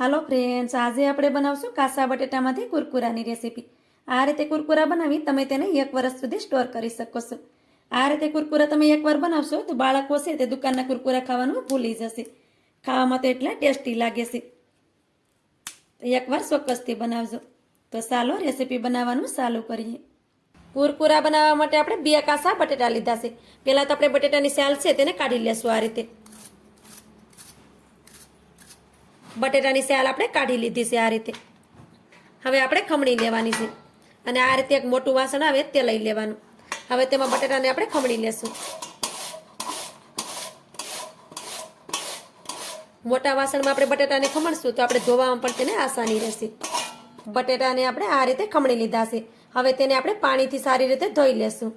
હાલો friends, આજે આપણે બનાવશું કાચા બટેટામાંથી કુરકુરાની રેસીપી। આ રીતે કુરકુરા બનાવી તમે તેને 1 વર્ષ સુધી સ્ટોર કરી શકો છો। આ રીતે કુરકુરા તમે એકવાર બનાવશો તો બાળકો છે તે દુકાનના કુરકુરા ખાવાનું ભૂલી જશે। ખાવામાં તો એટલા ટેસ્ટી લાગે છે, તો એકવાર ચોક્કસથી બનાવજો। તો ચાલો રેસીપી બનાવવાનું ચાલુ કરીએ। કુરકુરા બનાવવા માટે આપણે 2 કાચા બટેટા લીધા છે। પહેલાં તો આપણે બટેટાની છાલ છે તેને કાઢી લેશું। આ રીતે બટેટાની છાલ આપણે કાઢી લીધી છે। આ રીતે હવે આપણે ખમણી લેવાની છે અને આ રીતે એક મોટું વાસણ આવે તે લઈ લેવાનું। હવે તેમાં બટેટાને આપણે ખમણી લેશું। મોટા વાસણમાં આપણે બટેટાને ખમણશું તો આપણે ધોવામાં પણ તેને આસાની રહેશે। બટેટાને આપણે આ રીતે ખમણી લીધા છે। હવે તેને આપણે પાણીથી સારી રીતે ધોઈ લેશું।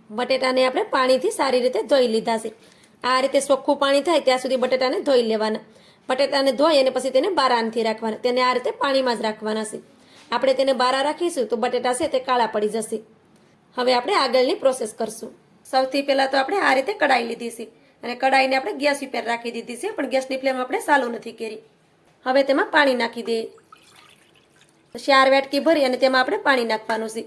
બટેટાને આપણે પાણીથી સારી રીતે ધોઈ લીધા છે। આ રીતે ચોખ્ખું પાણી થાય ત્યાં સુધી બટેટાને ધોઈ લેવાના। બટેટાને ધોઈ અને પછી તેને બારા નથી રાખવાના, તેને આ રીતે પાણીમાં જ રાખવાના છે। આપણે તેને બારા રાખીશું તો બટેટા છે તે કાળા પડી જશે। હવે આપણે આગળની પ્રોસેસ કરશું। સૌથી પહેલાં તો આપણે આ રીતે કડાઈ લીધી છે અને કડાઈને આપણે ગેસ ઉપર રાખી દીધી છે, પણ ગેસની ફ્લેમ આપણે ચાલુ નથી કરી। હવે તેમાં પાણી નાખી દઈએ। 4 વાટકી ભરી અને તેમાં આપણે પાણી નાખવાનું છે।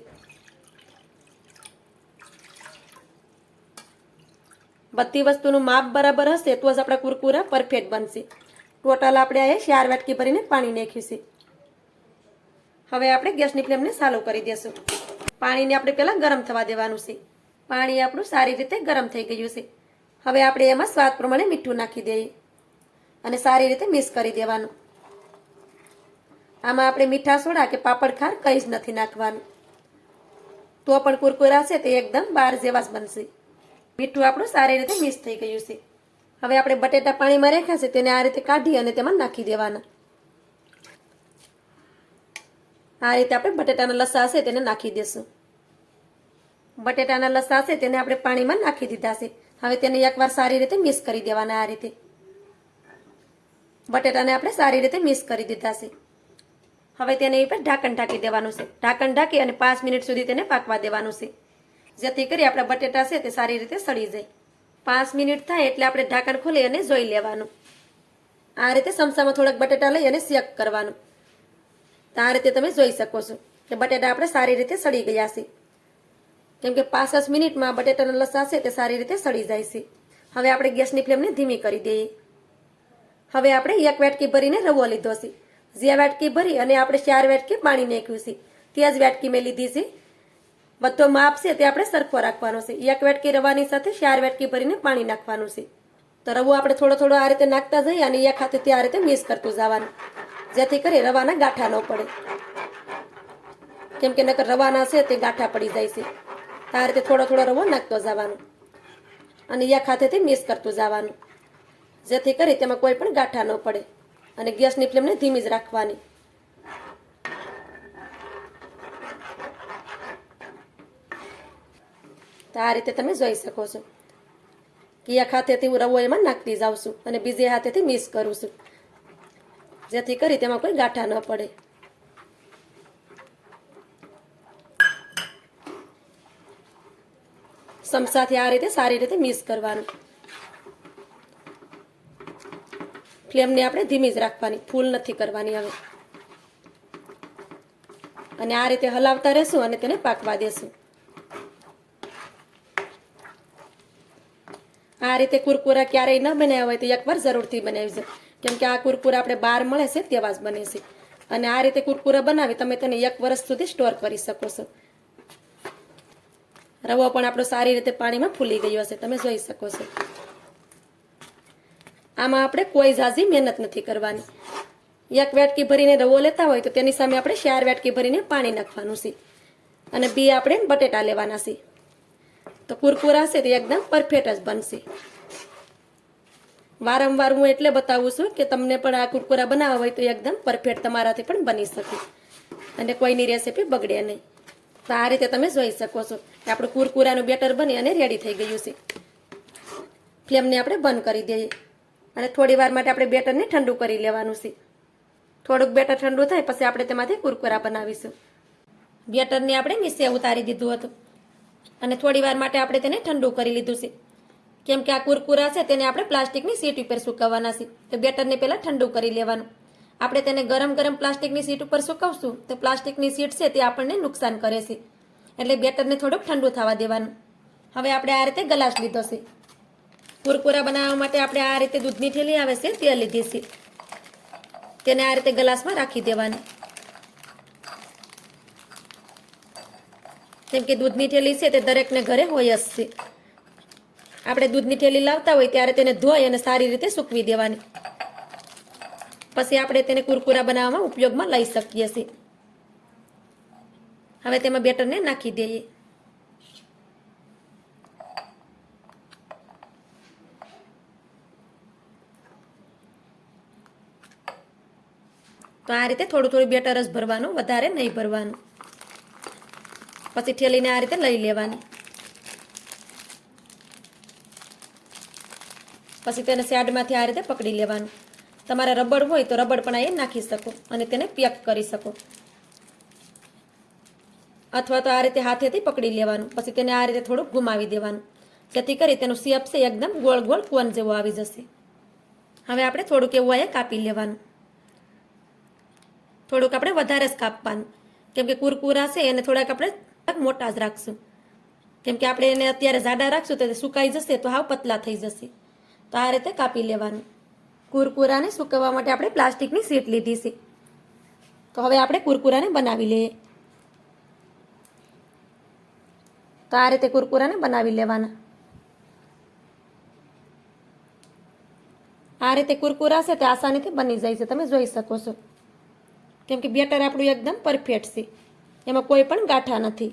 બધી વસ્તુનું માપ બરાબર હશે તો જ આપણા કુરકુરા પરફેક્ટ બનશે। ટોટલ આપણે આ 4 વાટકી ભરીને પાણી નાખ્યું છે। હવે આપણે ગેસની ફ્લેમને ચાલુ કરી દઈશું। પાણીને આપણે પહેલાં ગરમ થવા દેવાનું છે। પાણી આપણું સારી રીતે ગરમ થઈ ગયું છે। હવે આપણે એમાં સ્વાદ પ્રમાણે મીઠું નાખી દઈએ અને સારી રીતે મિક્સ કરી દેવાનું। આમાં આપણે મીઠા સોડા કે પાપડ ખાર કંઈ જ નથી નાખવાનું, તો પણ કુરકુરા છે તે એકદમ બાર જેવા જ બનશે। મીઠું આપણું સારી રીતે મિક્સ થઈ ગયું છે। હવે આપણે બટેટા પાણીમાં રાખ્યા છે તેને આ રીતે કાઢી અને તેમાં નાખી દેવાના। આ રીતે આપણે બટેટાના લસા છે તેને નાખી દેશું। બટેટાના લસા છે તેને આપણે પાણીમાં નાખી દીધા છે। હવે તેને એકવાર સારી રીતે મિક્સ કરી દેવાના। આ રીતે બટેટાને આપણે સારી રીતે મિક્સ કરી દીધા છે। હવે તેની ઉપર ઢાંકણ ઢાંકી દેવાનું છે। ઢાંકણ ઢાંકી અને 5 મિનિટ સુધી તેને પાકવા દેવાનું છે, જેથી કરી આપણા બટેટા છે તે સારી રીતે સડી જાય। 5 મિનિટ થાય એટલે આપણે ઢાંકણ ખોલી અને જોઈ લેવાનું। આ રીતે ચમચામાં થોડાક બટેટા લઈ અને શેક કરવાનું। તો આ રીતે તમે જોઈ શકો છો કે બટેટા આપણે સારી રીતે સડી ગયા છે, કેમ કે 5 મિનિટમાં બટેટાના લસા છે તે સારી રીતે સડી જાય છે। હવે આપણે ગેસની ફ્લેમને ધીમી કરી દઈએ। હવે આપણે 1 વાટકી ભરીને રવો લીધો છે। જે વાટકી ભરી અને આપણે 4 વાટકી પાણી નાખ્યું છે તે જ વાટકી મેં લીધી છે। બધો માપ છે તે આપણે સરખો રાખવાનો છે। 1 વાટકી રવાની સાથે 4 વાટકી ભરીને પાણી નાખવાનું છે। તો રવો આપણે થોડો થોડો આ રીતે નાખતા જઈએ અને એક હાથેથી આ રીતે મિક્સ કરતું જવાનું, જેથી કરી રવાના ગાંઠા ન પડે, કેમ કે નકર રવાના છે તે ગાંઠા પડી જાય છે। તો આ રીતે થોડો થોડો રવો નાખતો જવાનો અને એક હાથેથી મિક્સ કરતું જવાનું, જેથી કરી તેમાં કોઈ પણ ગાંઠા ન પડે અને ગેસની ફ્લેમને ધીમી જ રાખવાની। તો આ રીતે તમે જોઈ શકો છો કે એક હાથેથી હું રવો એમાં નાખતી જાઉં છું અને બીજે હાથેથી મિક્સ કરું છું, જેથી કરી તેમાં કોઈ ગાંઠા ન પડે। ચમચાથી આ રીતે સારી રીતે મિક્સ કરવાનું। ફ્લેમને આપણે ધીમી જ રાખવાની, ફૂલ નથી કરવાની હવે। અને આ રીતે હલાવતા રહેશું અને તેને પાકવા દેશું। આ રીતે કુરકુરા ક્યારેય ન બનાવ્યા હોય તો એકવાર જરૂરથી બનાવજો, કેમ કે આ કુરકુરા આપણે બહાર મળે છે તેવા જ બને છે। અને આ રીતે કુરકુરા બનાવી તમે તેને 1 વર્ષ સુધી સ્ટોર કરી શકો છો। રવો પણ આપણો સારી રીતે પાણીમાં ફૂલી ગયો હશે, તમે જોઈ શકો છો। આમાં આપણે કોઈ ઝાઝી મહેનત નથી કરવાની। 1 વાટકી ભરીને રવો લેતા હોય તો તેની સામે આપણે 4 વાટકી ભરીને પાણી નાખવાનું છે અને 2 આપણે બટેટા લેવાના છે। તો કુરકુરા છે તે એકદમ પરફેક્ટ જ બનશે। વારંવાર હું એટલે બતાવું છું કે તમને પણ આ કુરકુરા બનાવવા હોય તો એકદમ પરફેક્ટ તમારાથી પણ બની શકે અને કોઈની રેસીપી બગડે નહીં। તો આ રીતે તમે જોઈ શકો છો કે આપણું કુરકુરાનું બેટર બની અને રેડી થઈ ગયું છે। ફ્લેમને આપણે બંધ કરી દઈએ અને થોડી વાર માટે આપણે બેટરને ઠંડુ કરી લેવાનું છે। થોડુંક બેટર ઠંડુ થાય પછી આપણે તેમાંથી કુરકુરા બનાવીશું। બેટરને આપણે નીચે ઉતારી દીધું હતું અને થોડી વાર માટે આપણે તેને ઠંડુ કરી લીધું છે, કેમ કે આ કુરકુરા છે તેને આપણે પ્લાસ્ટિકની શીટ ઉપર સુકવવાના છે। તો બેટરને પહેલાં ઠંડુ કરી લેવાનું આપણે તેને ગરમ ગરમ પ્લાસ્ટિકની શીટ ઉપર સુકવશું તો પ્લાસ્ટિકની શીટ છે તે આપણને નુકસાન કરે છે, એટલે બેટરને થોડુંક ઠંડુ થવા દેવાનું. હવે આપણે આ રીતે ગ્લાસ લીધો છે. કુરકુરા બનાવવા માટે આપણે આ રીતે દૂધની થેલી આવે છે તે લીધી છે. તેને આ રીતે ગ્લાસમાં રાખી દેવાની. કેમ કે દૂધની થેલી છે તે દરેકને ઘરે હોય જ છે. આપણે દૂધની થેલી લાવતા હોય ત્યારે તેને ધોઈ અને સારી રીતે સૂકવી દેવાની. પછી આપણે તેને કુરકુરા બનાવવામાં ઉપયોગમાં લઈ શકીએ છીએ. હવે તેમાં બેટરને નાખી દઈએ. તો આ રીતે થોડું થોડું બેટર જ ભરવાનું, વધારે નહીં ભરવાનું. પછી ઠેલીને આ રીતે લઈ લેવાની. પછી તેને સાઈડમાંથી આ રીતે પકડી લેવાનું. તમારે રબડ હોય તો રબડ પણ એ નાખી શકો અને તેને પેક કરી શકો, અથવા તો આ રીતે હાથેથી પકડી લેવાનું. પછી તેને આ રીતે થોડુંક ઘુમાવી દેવાનું, જેથી કરી તેનું શેપ છે એકદમ ગોળ ગોળ કોન જેવો આવી જશે. હવે આપણે થોડુંક એવું અહીંયા કાપી લેવાનું. થોડુંક આપણે વધારે જ કાપવાનું, કેમ કે કુરકુરા છે એને થોડાક આપણે મોટા જ રાખશું. કેમ કે આપણે એને અત્યારે જાડા રાખશું તો સુકાઈ જશે તો હાવ પતલા થઈ જશે. તો આ રીતે કાપી લેવાનું. કુરકુરાને સુકવવા માટે આપણે પ્લાસ્ટિકની શીટ લીધી છે. તો હવે આપણે કુરકુરાને બનાવી લઈએ. તો આ રીતે કુરકુરાને બનાવી લેવાના. આ રીતે કુરકુરા છે તે આસાનીથી બની જાય છે, તમે જોઈ શકો છો. કેમ કે બેટર આપણું એકદમ પરફેક્ટ છે, એમાં કોઈ પણ ગાંઠા નથી.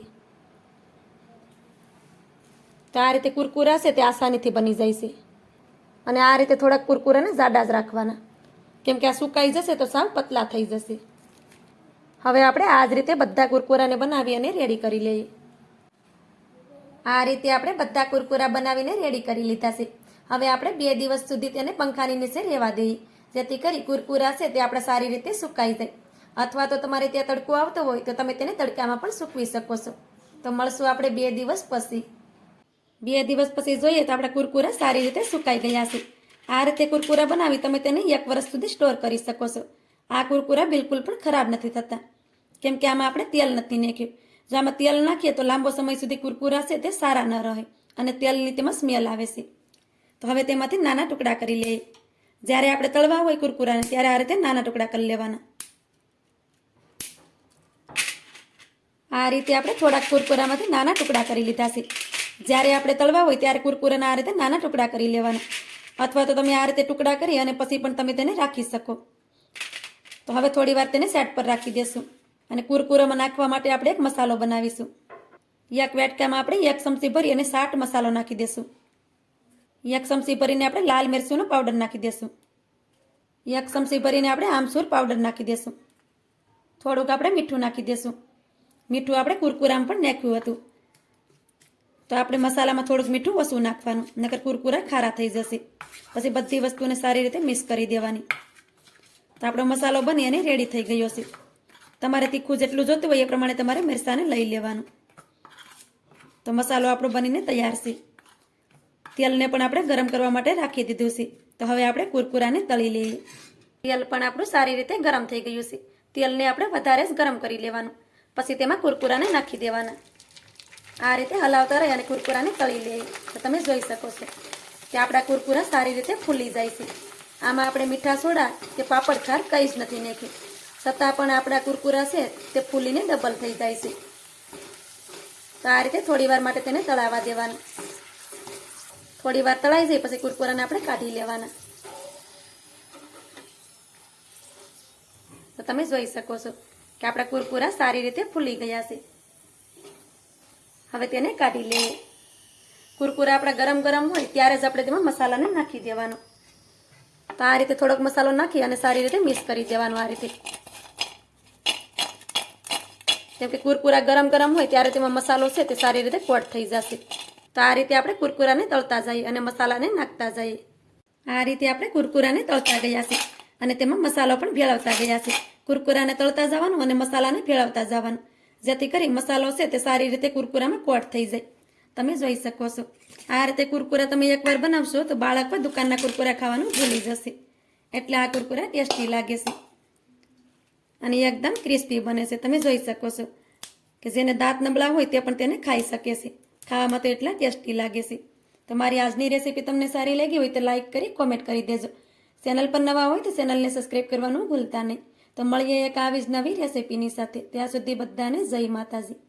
તો આ રીતે કુરકુરા છે તે આસાનીથી બની જાય છે. અને આ રીતે થોડાક કુરકુરાને જાડા જ રાખવાના, કેમ કે આ સુકાઈ જશે તો સાવ પતલા થઈ જશે. હવે આપણે આ જ રીતે બધા કુરકુરાને બનાવી અને રેડી કરી લઈએ. આ રીતે આપણે બધા કુરકુરા બનાવીને રેડી કરી લીધા છે. હવે આપણે 2 દિવસ સુધી તેને પંખાની નીચે રહેવા દઈએ, જેથી કરી કુરકુરા છે તે આપણે સારી રીતે સુકાઈ જાય. અથવા તો તમારે ત્યાં તડકો આવતો હોય તો તમે તેને તડકામાં પણ સૂકવી શકો છો. તો મળશું આપણે 2 દિવસ પછી. 2 દિવસ પછી જોઈએ તો આપણા કુરકુરા સારી રીતે સુકાઈ ગયા છે. આ રીતે કુરકુરા બનાવી તમે તેને 1 વર્ષ સુધી સ્ટોર કરી શકો છો. આ કુરકુરા બિલકુલ પણ ખરાબ નથી થતા, કેમ કે આમાં આપણે તેલ નથી નાખ્યું. જો આમાં તેલ નાખીએ તો લાંબો સમય સુધી કુરકુરા છે તે સારા ન રહે અને તેલની તેમાં સ્મેલ આવે છે. તો હવે તેમાંથી નાના ટુકડા કરી લઈએ. જ્યારે આપણે તળવા હોય કુરકુરાને ત્યારે આ રીતે નાના ટુકડા કરી લેવાના. આ રીતે આપણે થોડાક કુરકુરામાંથી નાના ટુકડા કરી લીધા છે. જ્યારે આપણે તળવા હોય ત્યારે કુરકુરાના આ રીતે નાના ટુકડા કરી લેવાના, અથવા તો તમે આ રીતે ટુકડા કરી અને પછી પણ તમે તેને રાખી શકો. તો હવે થોડી વાર તેને સાઈડ પર રાખી દેશું અને કુરકુરામાં નાખવા માટે આપણે એક મસાલો બનાવીશું. એક વાટકામાં આપણે 1 ચમચી ભરી અને ચાટ મસાલો નાખી દેશું. 1 ચમચી ભરીને આપણે લાલ મિરચીનો પાવડર નાખી દેશું. 1 ચમચી ભરીને આપણે આમચૂર પાવડર નાખી દેશું. થોડુંક આપણે મીઠું નાખી દેશું. મીઠું આપણે કુરકુરામાં પણ નાખ્યું હતું, તો આપણે મસાલામાં થોડુંક મીઠું ઓછું નાખવાનું, નકર કુરકુરા ખારા થઈ જશે. પછી બધી વસ્તુને સારી રીતે મિક્સ કરી દેવાની. તો આપણો મસાલો બની અને રેડી થઈ ગયો છે. તમારે તીખું જેટલું જોતું હોય એ પ્રમાણે તમારે મિરચાને લઈ લેવાનું. તો મસાલો આપણો બનીને તૈયાર છે. તેલને પણ આપણે ગરમ કરવા માટે રાખી દીધું છે. તો હવે આપણે કુરકુરાને તળી લઈએ. તેલ પણ આપણું સારી રીતે ગરમ થઈ ગયું છે. તેલને આપણે વધારે જ ગરમ કરી લેવાનું, પછી તેમાં કુરકુરાને નાખી દેવાના. આ રીતે હલાવતા રહી અને કુરકુરાને તળી લઈએ. તો તમે જોઈ શકો છો કે આપણા કુરકુરા સારી રીતે ફૂલી જાય છે. આમાં આપણે મીઠા સોડા કે પાપડ ખાર કંઈ જ નથી નાખ્યું, છતાં પણ આપણા કુરકુરા છે તે ફૂલીને ડબલ થઈ જાય છે. તો આ રીતે થોડી વાર માટે તેને તળાવવા દેવાના. થોડી વાર તળાઈ જાય પછી કુરકુરાને આપણે કાઢી લેવાના. તો તમે જોઈ શકો છો કે આપણા કુરકુરા સારી રીતે ફૂલી ગયા છે. હવે તેને કાઢી લઈએ. કુરકુરા આપણા ગરમ ગરમ હોય ત્યારે જ આપણે તેમાં મસાલાને નાખી દેવાનો. તો આ રીતે થોડોક મસાલો નાખી અને સારી રીતે મિક્સ કરી દેવાનો. આ રીતે, કેમ કે કુરકુરા ગરમ ગરમ હોય ત્યારે તેમાં મસાલો છે તે સારી રીતે કોટ થઈ જશે. તો આ રીતે આપણે કુરકુરાને તળતા જઈએ અને મસાલાને નાખતા જઈએ. આ રીતે આપણે કુરકુરાને તળતા ગયા છે અને તેમાં મસાલો પણ ભેળવતા ગયા છે. કુરકુરાને તળતા જવાનું અને મસાલાને ભેળવતા જવાનું, જેથી કરી મસાલો છે તે સારી રીતે કુરકુરામાં કોટ થઈ જાય. તમે જોઈ શકો છો. આ રીતે કુરકુરા તમે એકવાર બનાવશો તો બાળક પર દુકાનના કુરકુરા ખાવાનું ભૂલી જશે. એટલે આ કુરકુરા ટેસ્ટી લાગે છે. અને એકદમ ક્રિસ્પી બને છે. તમે જોઈ શકો છો કે જેને દાંત નબળા હોય તે પણ તેને ખાઈ શકે છે. ખાવામાં તો એટલા ટેસ્ટી લાગે છે. તો મારી આજની રેસીપી તમને સારી લાગી હોય તો લાઈક કરી કોમેન્ટ કરી દેજો. ચેનલ પર નવા હોય તો ચેનલને સબસ્ક્રાઈબ કરવાનું ભૂલતા નહીં. તો મળીએ એક આવી જ નવી રેસીપીની સાથે. ત્યાં સુધી બધાને જય માતાજી.